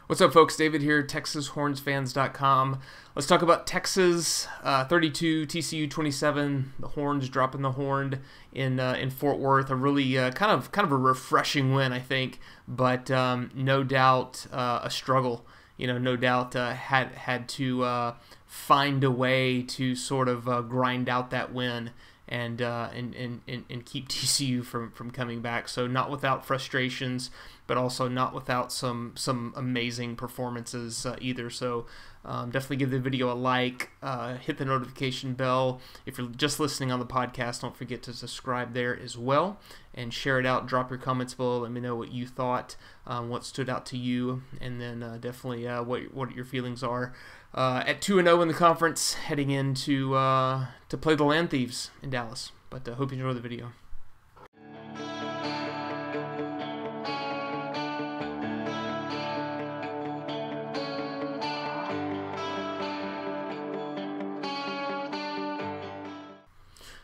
What's up, folks? David here, TexasHornsFans.com. Let's talk about Texas 32, TCU 27. The Horns dropping the horn in Fort Worth. A really kind of a refreshing win, I think, but no doubt a struggle. No doubt had to find a way to sort of grind out that win and keep TCU from coming back. So not without frustrations, but also not without some amazing performances either. So definitely give the video a like, hit the notification bell. If you're just listening on the podcast, don't forget to subscribe there as well, and share it out. Drop your comments below. Let me know what you thought, what stood out to you, and then definitely what your feelings are at 2-0 in the conference, heading into to play the Land Thieves in Dallas. But hope you enjoy the video.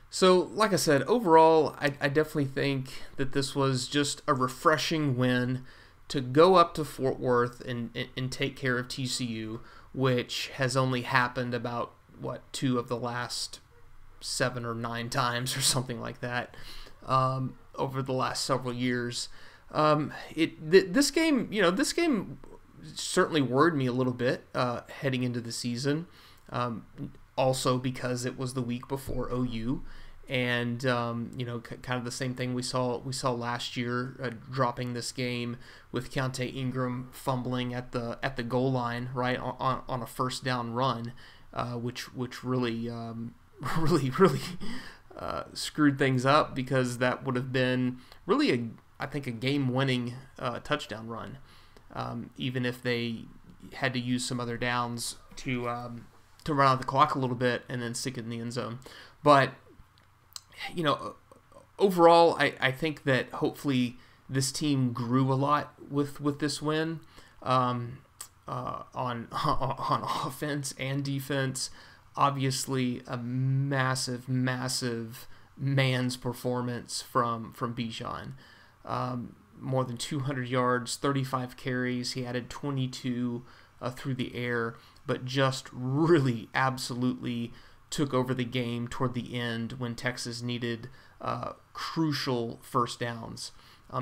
So, like I said, overall, I definitely think that this was just a refreshing win to go up to Fort Worth and take care of TCU, which has only happened about, 2 of the last 7 or 9 times or something like that over the last several years. This game certainly worried me a little bit heading into the season, also because it was the week before OU. And kind of the same thing we saw last year, dropping this game with Keontae Ingram fumbling at the goal line, right on a first down run, which really screwed things up, because that would have been really I think a game-winning touchdown run, even if they had to use some other downs to run out the clock a little bit and then stick it in the end zone. But overall, I think that hopefully this team grew a lot with this win on offense and defense. Obviously, a massive man's performance from Bijan. More than 200 yards, 35 carries. He added 22 through the air, but just really absolutely took over the game toward the end when Texas needed crucial first downs.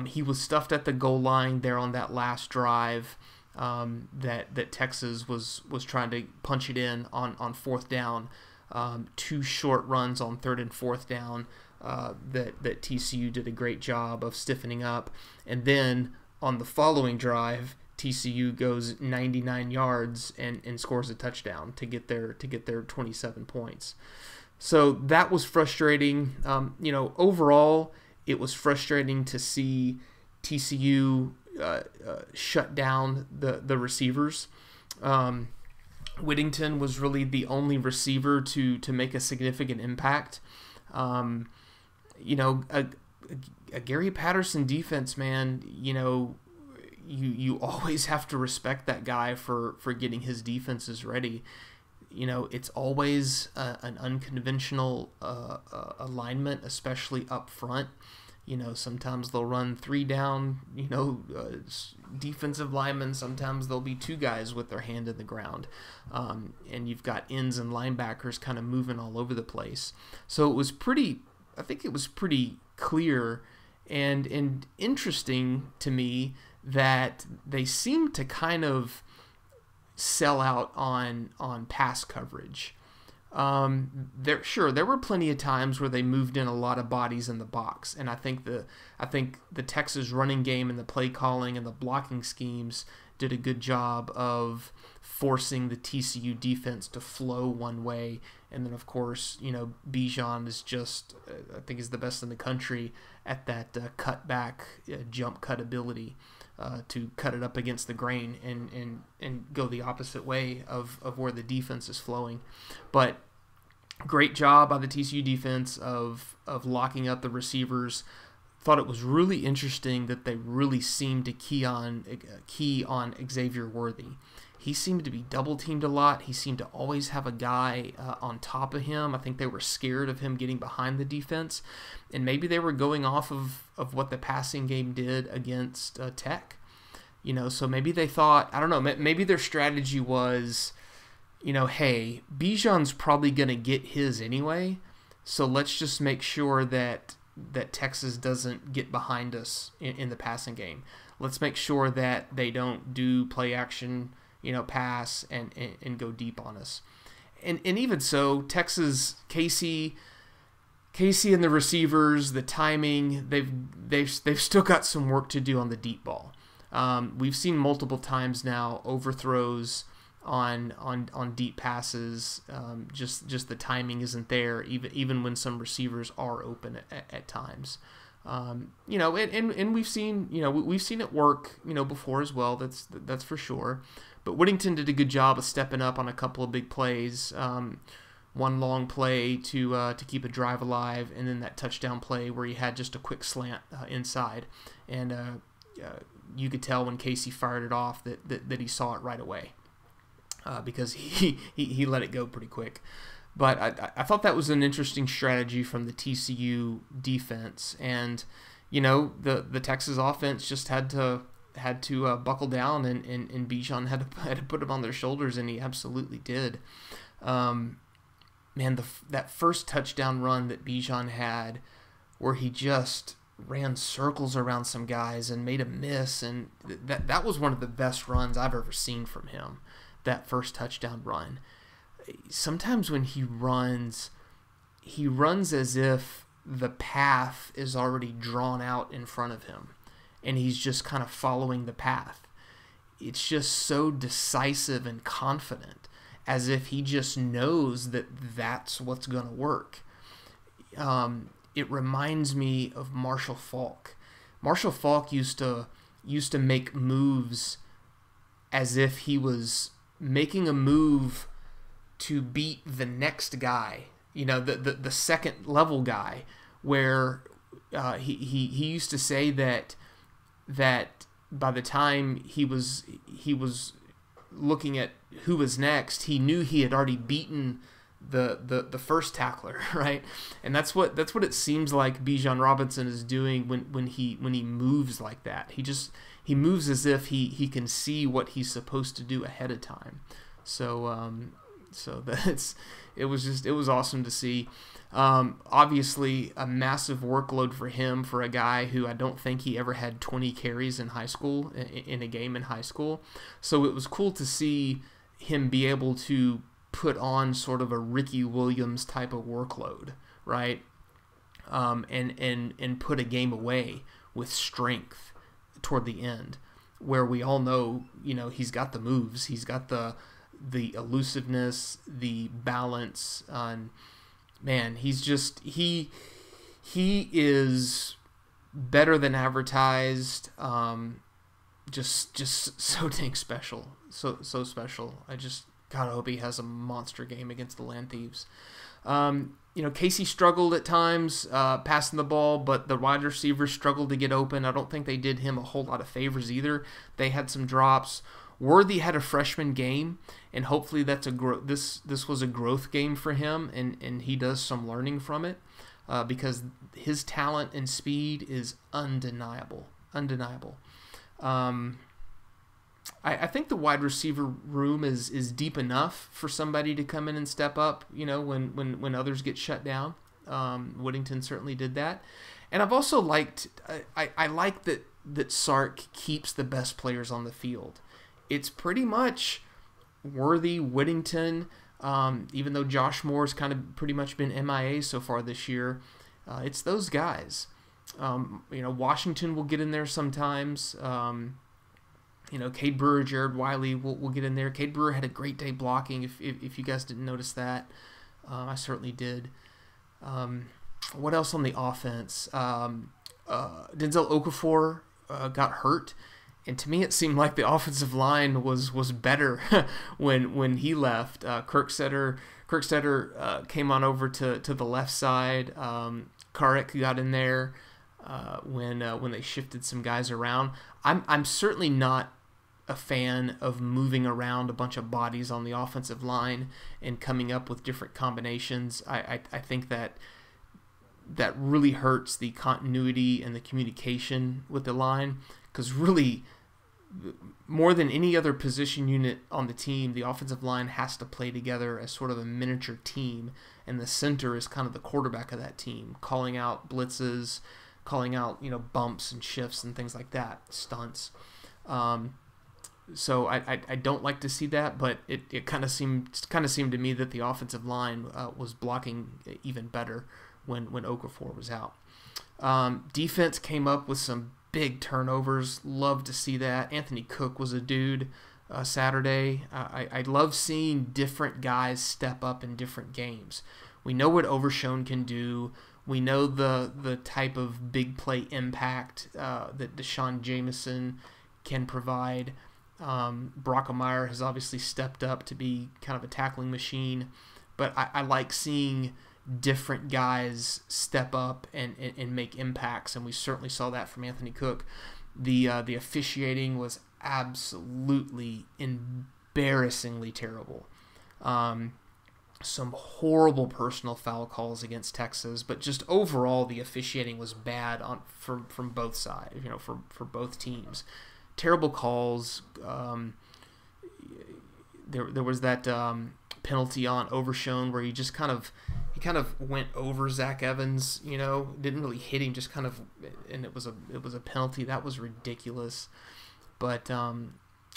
He was stuffed at the goal line there on that last drive that Texas was trying to punch it in on fourth down. 2 short runs on 3rd and 4th down that TCU did a great job of stiffening up. And then on the following drive, TCU goes 99 yards and scores a touchdown to get their 27 points. So that was frustrating. Overall, it was frustrating to see TCU shut down the receivers. Whittington was really the only receiver to make a significant impact. A Gary Patterson defense, man, you always have to respect that guy for getting his defenses ready. It's always an unconventional alignment, especially up front. Sometimes they'll run 3 down, defensive linemen. Sometimes there'll be 2 guys with their hand in the ground. And you've got ends and linebackers kind of moving all over the place. So I think it was pretty clear and interesting to me that they seem to kind of sell out on pass coverage. There were plenty of times where they moved in a lot of bodies in the box, and I think the Texas running game and the play calling and the blocking schemes did a good job of forcing the TCU defense to flow one way. And then, of course, Bijan is just, I think, is the best in the country at that cutback jump cut ability to cut it up against the grain and go the opposite way of where the defense is flowing. But great job by the TCU defense of locking up the receivers. Thought it was really interesting that they really seemed to key on Xavier Worthy. He seemed to be double-teamed a lot. He seemed to always have a guy on top of him. I think they were scared of him getting behind the defense, and maybe they were going off of what the passing game did against Tech. So maybe they thought, I don't know, maybe their strategy was, hey, Bijan's probably going to get his anyway, so let's just make sure that Texas doesn't get behind us in the passing game. Let's make sure that they don't do play action, pass and go deep on us. And even so, Texas, Casey and the receivers, the timing, they've still got some work to do on the deep ball. We've seen multiple times now overthrows on deep passes. Just the timing isn't there, even when some receivers are open at times. And we've seen it work before as well. That's for sure. But Whittington did a good job of stepping up on a couple of big plays. One long play to keep a drive alive, and then that touchdown play where he had just a quick slant inside, and you could tell when Casey fired it off that he saw it right away, because he let it go pretty quick. But I thought that was an interesting strategy from the TCU defense, and the Texas offense just had to buckle down, and Bijan had to put him on their shoulders, and he absolutely did. That first touchdown run that Bijan had, where he just ran circles around some guys and made a miss, and that was one of the best runs I've ever seen from him, that first touchdown run. Sometimes when he runs as if the path is already drawn out in front of him, and he's just kind of following the path. It's just so decisive and confident, as if he just knows that that's what's going to work. It reminds me of Marshall Faulk. Marshall Faulk used to make moves as if he was making a move to beat the next guy, the second level guy, where he used to say that by the time he was looking at who was next, he knew he had already beaten the first tackler, right? And that's what it seems like Bijan Robinson is doing when he moves like that. He moves as if he can see what he's supposed to do ahead of time. So it was awesome to see. Obviously a massive workload for him, for a guy who I don't think he ever had 20 carries in high school, in a game in high school. So it was cool to see him be able to put on sort of a Ricky Williams type of workload, right? And put a game away with strength toward the end, where we all know, he's got the moves, he's got the elusiveness, the balance, and man, he is better than advertised. Just so dang special, so special. God, I hope he has a monster game against the Land Thieves. Casey struggled at times passing the ball, but the wide receivers struggled to get open. I don't think they did him a whole lot of favors either. They had some drops. Worthy had a freshman game, and hopefully that's this was a growth game for him, and he does some learning from it, because his talent and speed is undeniable. I think the wide receiver room is deep enough for somebody to come in and step up, when others get shut down. Whittington certainly did that. And I've also liked, I like that Sark keeps the best players on the field. It's pretty much Worthy, Whittington, even though Josh Moore's kind of pretty much been MIA so far this year. It's those guys. Washington will get in there sometimes. Cade Brewer, Jared Wiley will get in there. Cade Brewer had a great day blocking, if you guys didn't notice that. I certainly did. What else on the offense? Denzel Okafor got hurt, and to me it seemed like the offensive line was better when he left. Kirkstetter came on over to the left side. Karek got in there when they shifted some guys around. I'm certainly not a fan of moving around a bunch of bodies on the offensive line and coming up with different combinations. I think that really hurts the continuity and the communication with the line, because really more than any other position unit on the team, the offensive line has to play together as sort of a miniature team, and the center is kind of the quarterback of that team, calling out blitzes, calling out bumps and shifts and things like that, stunts. So I don't like to see that, but it kind of seemed to me that the offensive line was blocking even better when Okafor was out. Defense came up with some big turnovers. Love to see that. Anthony Cook was a dude Saturday. I love seeing different guys step up in different games. We know what Overshone can do. We know the type of big play impact that Deshaun Jameson can provide. Brockemeyer has obviously stepped up to be kind of a tackling machine, but I like seeing different guys step up and make impacts, and we certainly saw that from Anthony Cook. The officiating was absolutely embarrassingly terrible. Some horrible personal foul calls against Texas, but just overall the officiating was bad from both sides, for both teams. Terrible calls. There was that penalty on Overshone where he kind of went over Zach Evans, didn't really hit him, just kind of, and it was a penalty. That was ridiculous. But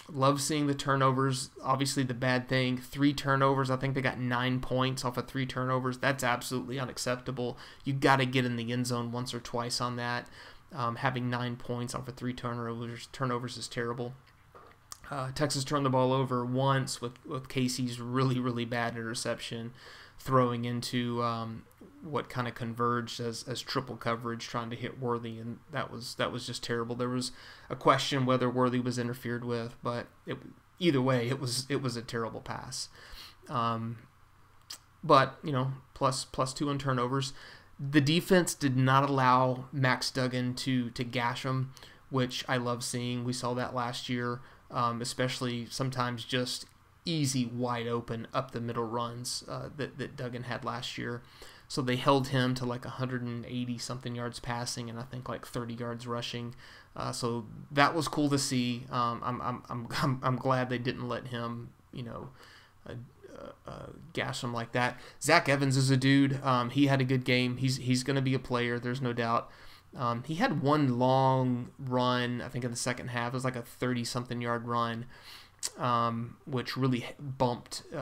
love seeing the turnovers. Obviously the bad thing, 3 turnovers. I think they got 9 points off of 3 turnovers. That's absolutely unacceptable. You got to get in the end zone once or twice on that. Having 9 points off of 3 turnovers is terrible. Texas turned the ball over once with Casey's really, really bad interception, throwing into what kind of converged as triple coverage, trying to hit Worthy, and that was just terrible. There was a question whether Worthy was interfered with, but either way, it was a terrible pass. But plus 2 on turnovers. The defense did not allow Max Duggan to gash him, which I love seeing. We saw that last year, especially sometimes just easy, wide open, up the middle runs that Duggan had last year. So they held him to like 180-something yards passing and I think like 30 yards rushing. So that was cool to see. I'm glad they didn't let him, gash him like that. Zach Evans is a dude. He had a good game. He's going to be a player. There's no doubt. He had one long run, I think in the second half. It was like a 30-something yard run, which really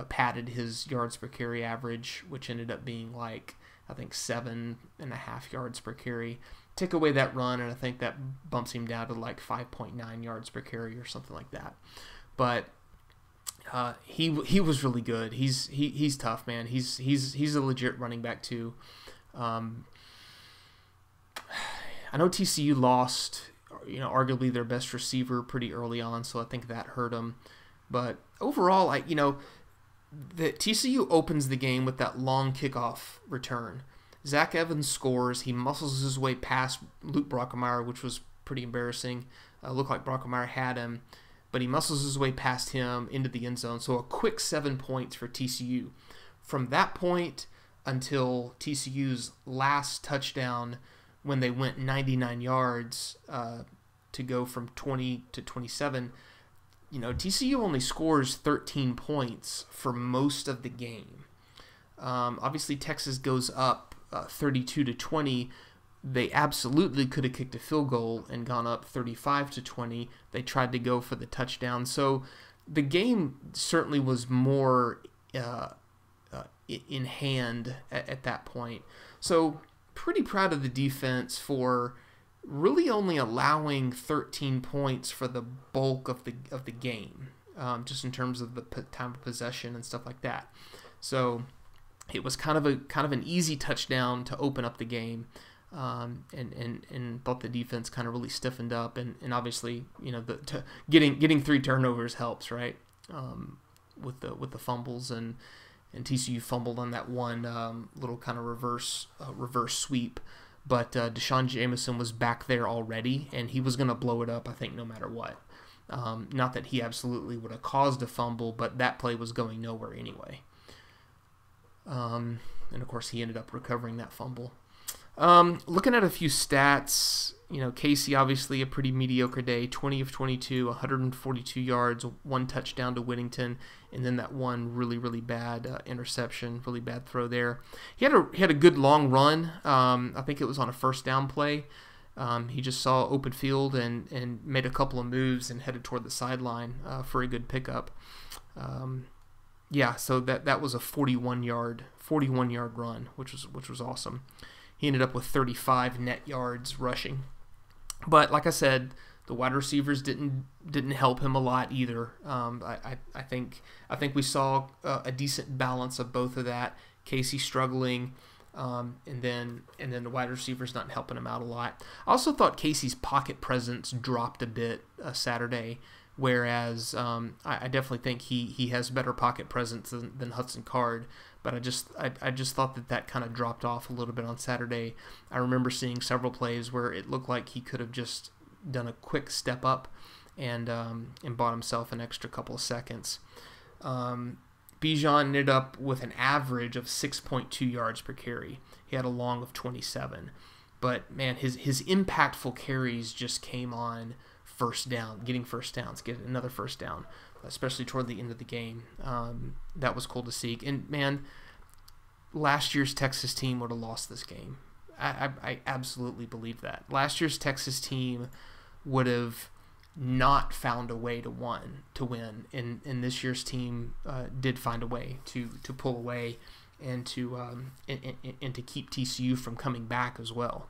padded his yards per carry average, which ended up being like, I think 7.5 yards per carry. Take away that run, and I think that bumps him down to like 5.9 yards per carry or something like that. But he was really good. He's tough, man. He's a legit running back too. I know TCU lost, arguably their best receiver pretty early on, so I think that hurt them. But overall, the TCU opens the game with that long kickoff return. Zach Evans scores. He muscles his way past Luke Brockemeyer, which was pretty embarrassing. Looked like Brockemeyer had him, but he muscles his way past him into the end zone. So a quick 7 points for TCU. From that point until TCU's last touchdown, when they went 99 yards to go from 20 to 27, TCU only scores 13 points for most of the game. Obviously, Texas goes up 32 to 20. They absolutely could have kicked a field goal and gone up 35 to 20. They tried to go for the touchdown. So the game certainly was more in hand at that point. So pretty proud of the defense for really only allowing 13 points for the bulk of the game, just in terms of the time of possession and stuff like that. So it was kind of an easy touchdown to open up the game, and thought the defense kind of really stiffened up, and obviously getting 3 turnovers helps, right? With the fumbles, and TCU fumbled on that one little kind of reverse sweep. But Deshaun Jameson was back there already, and he was going to blow it up, I think, no matter what. Not that he absolutely would have caused a fumble, but that play was going nowhere anyway. And, of course, he ended up recovering that fumble. Looking at a few stats, Casey, obviously a pretty mediocre day, 20 of 22, 142 yards, 1 touchdown to Whittington, and then that one really, really bad interception, really bad throw there. He had a good long run. I think it was on a first down play. He just saw open field and made a couple of moves and headed toward the sideline for a good pickup. So that was a 41-yard run, which was awesome. He ended up with 35 net yards rushing. But like I said, the wide receivers didn't help him a lot either. I think we saw a decent balance of both of that. Casey struggling, and then the wide receivers not helping him out a lot. I also thought Casey's pocket presence dropped a bit Saturday, whereas I definitely think he has better pocket presence than Hudson Card. But I just thought that kind of dropped off a little bit on Saturday. I remember seeing several plays where it looked like he could have just done a quick step up and bought himself an extra couple of seconds. Bijan ended up with an average of 6.2 yards per carry. He had a long of 27. But, man, his impactful carries just came on first down, getting first downs, get another first down, especially toward the end of the game. That was cool to see. And, man, last year's Texas team would have lost this game. I absolutely believe that. Last year's Texas team would have not found a way to win. And this year's team did find a way to pull away and to keep TCU from coming back as well.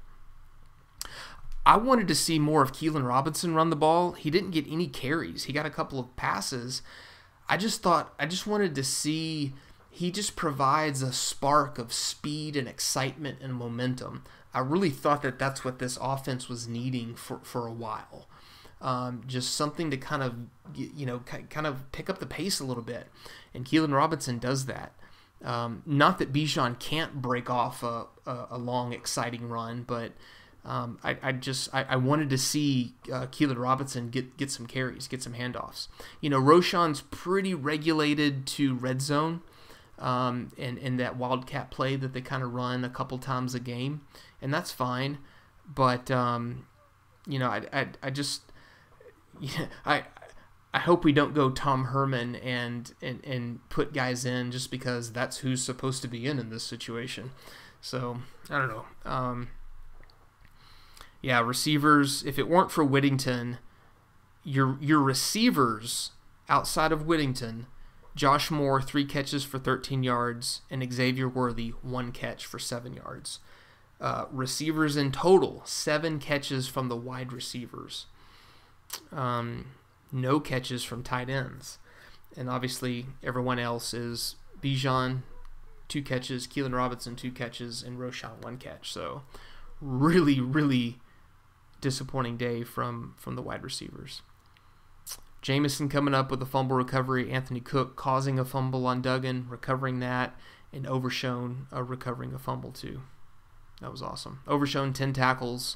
I wanted to see more of Keelan Robinson run the ball. He didn't get any carries. He got a couple of passes. I just wanted to see, he just provides a spark of speed and excitement and momentum. I really thought that that's what this offense was needing for a while. Just something to kind of pick up the pace a little bit. And Keelan Robinson does that. Not that Bijan can't break off a long, exciting run, but I wanted to see Keelan Robinson get some carries, get some handoffs. Roschon's pretty regulated to red zone, and that wildcat play that they kind of run a couple times a game, and that's fine. But I hope we don't go Tom Herman and put guys in just because that's who's supposed to be in this situation. So I don't know. Receivers, if it weren't for Whittington, your receivers outside of Whittington, Josh Moore, 3 catches for 13 yards, and Xavier Worthy, 1 catch for 7 yards. Receivers in total, 7 catches from the wide receivers. No catches from tight ends. And obviously everyone else is Bijan, 2 catches, Keelan Robinson, 2 catches, and Roschon, 1 catch. So really, really disappointing day from the wide receivers. Jamison coming up with a fumble recovery. Anthony Cook causing a fumble on Duggan, recovering that, and Overshone recovering a fumble too. That was awesome. Overshone 10 tackles,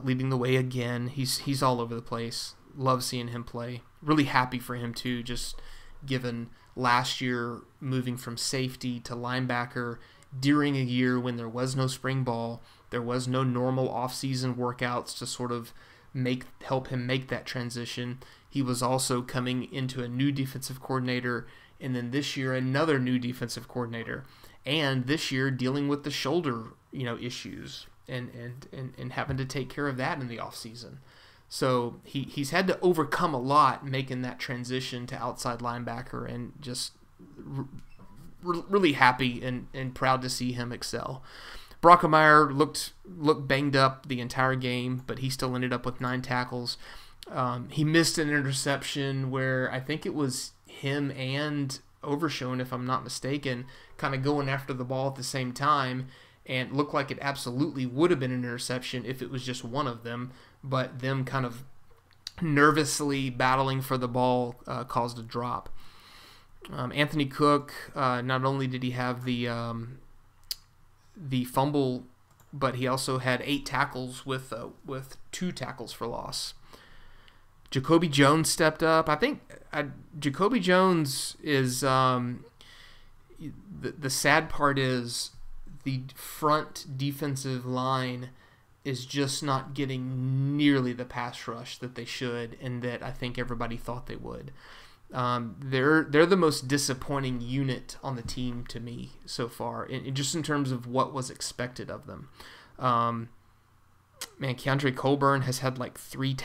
leading the way again. He's all over the place. Love seeing him play. Really happy for him too, just given last year moving from safety to linebacker during a year when there was no spring ball. There was no normal off-season workouts to sort of help him make that transition. He was also coming into a new defensive coordinator, and then this year another new defensive coordinator, and this year dealing with the shoulder issues and having to take care of that in the off-season. So he's had to overcome a lot making that transition to outside linebacker, and just really happy and proud to see him excel. Brockemeyer looked banged up the entire game, but he still ended up with 9 tackles. He missed an interception where I think it was him and Overshone, if I'm not mistaken, kind of going after the ball at the same time, and looked like it absolutely would have been an interception if it was just one of them, but them kind of nervously battling for the ball caused a drop. Anthony Cook, not only did he have the fumble, but he also had 8 tackles with 2 tackles for loss. Jacoby Jones stepped up. I think Jacoby Jones is the sad part is the front defensive line is just not getting nearly the pass rush that they should, and that I think everybody thought they would. They're the most disappointing unit on the team to me so far, just in terms of what was expected of them. Man, Keandre Colburn has had like 3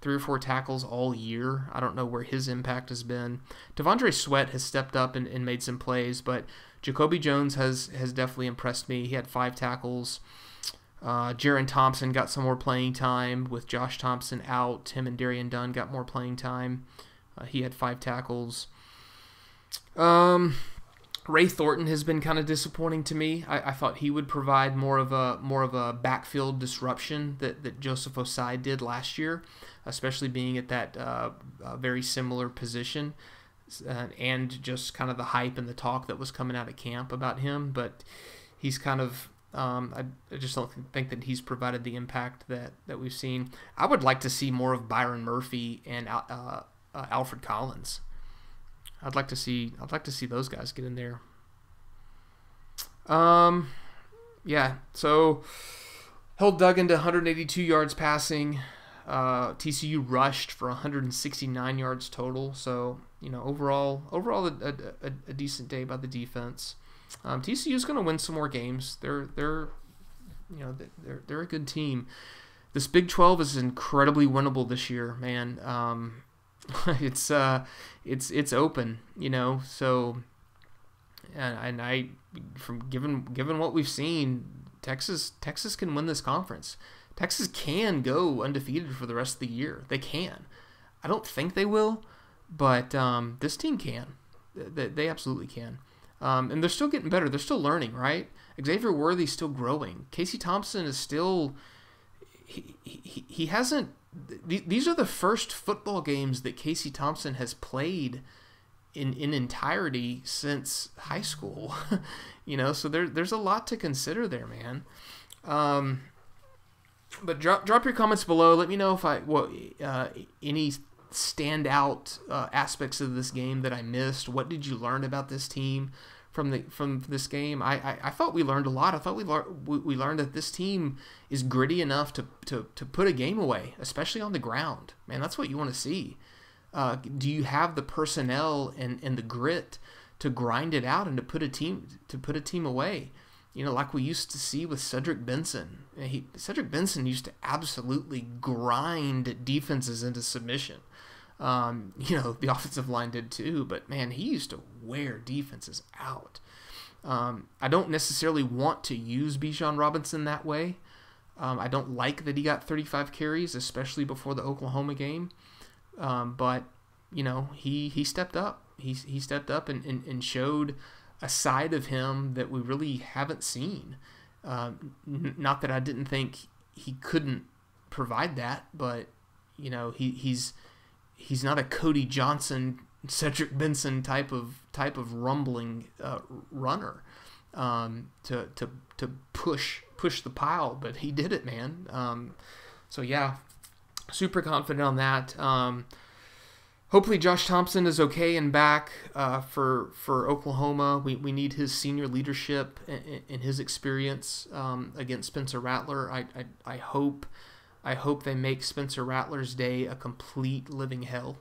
or 4 tackles all year. I don't know where his impact has been. Devondre Sweat has stepped up and made some plays, but Jacoby Jones has definitely impressed me. He had 5 tackles. Jaron Thompson got some more playing time with Josh Thompson out. Him and Darian Dunn got more playing time. He had 5 tackles. Ray Thornton has been kind of disappointing to me. I thought he would provide more of a backfield disruption that Joseph Osai did last year, especially being at that very similar position, and just kind of the hype and the talk that was coming out of camp about him. But he's kind of I just don't think that he's provided the impact that we've seen. I would like to see more of Byron Murphy and Alfred Collins. I'd like to see those guys get in there. Yeah. So Hill dug into 182 yards passing. TCU rushed for 169 yards total. So overall a decent day by the defense. TCU is going to win some more games. They're a good team. This Big 12 is incredibly winnable this year, man. It's open, so and I from given what we've seen, Texas can win this conference. Texas can go undefeated for the rest of the year. They can. I don't think they will, but this team can. They absolutely can. And they're still getting better. They're still learning, right? Xavier Worthy's still growing. Casey Thompson is still he hasn't. These are the first football games that Casey Thompson has played in entirety since high school. So there's a lot to consider there, man. But drop your comments below. Let me know if any standout aspects of this game that I missed. What did you learn about this team from this game? I thought we learned a lot. I thought we learned that this team is gritty enough to put a game away, especially on the ground. Man, that's what you want to see. Do you have the personnel and the grit to grind it out and to put a team away? Like we used to see with Cedric Benson. Cedric Benson used to absolutely grind defenses into submission. The offensive line did too, but man, he used to wear defenses out. I don't necessarily want to use Bijan Robinson that way. I don't like that he got 35 carries, especially before the Oklahoma game. But he stepped up. He stepped up and showed a side of him that we really haven't seen. Not that I didn't think he couldn't provide that, but he's not a Cody Johnson, Cedric Benson type of rumbling runner to push the pile, but he did it, man. So yeah, super confident on that. Hopefully Josh Thompson is okay and back for Oklahoma. We need his senior leadership and his experience against Spencer Rattler. I hope they make Spencer Rattler's day a complete living hell.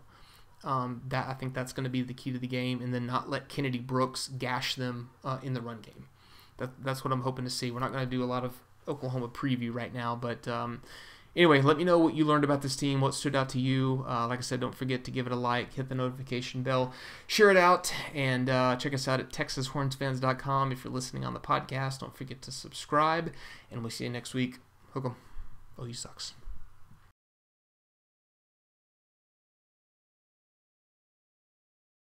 I think that's going to be the key to the game, and then not let Kennedy Brooks gash them in the run game. That's what I'm hoping to see. We're not going to do a lot of Oklahoma preview right now, but anyway, let me know what you learned about this team, what stood out to you. Like I said, don't forget to give it a like, hit the notification bell, share it out, and check us out at TexasHornsFans.com. If you're listening on the podcast, don't forget to subscribe, and we'll see you next week. Hook 'em. Oh, he sucks.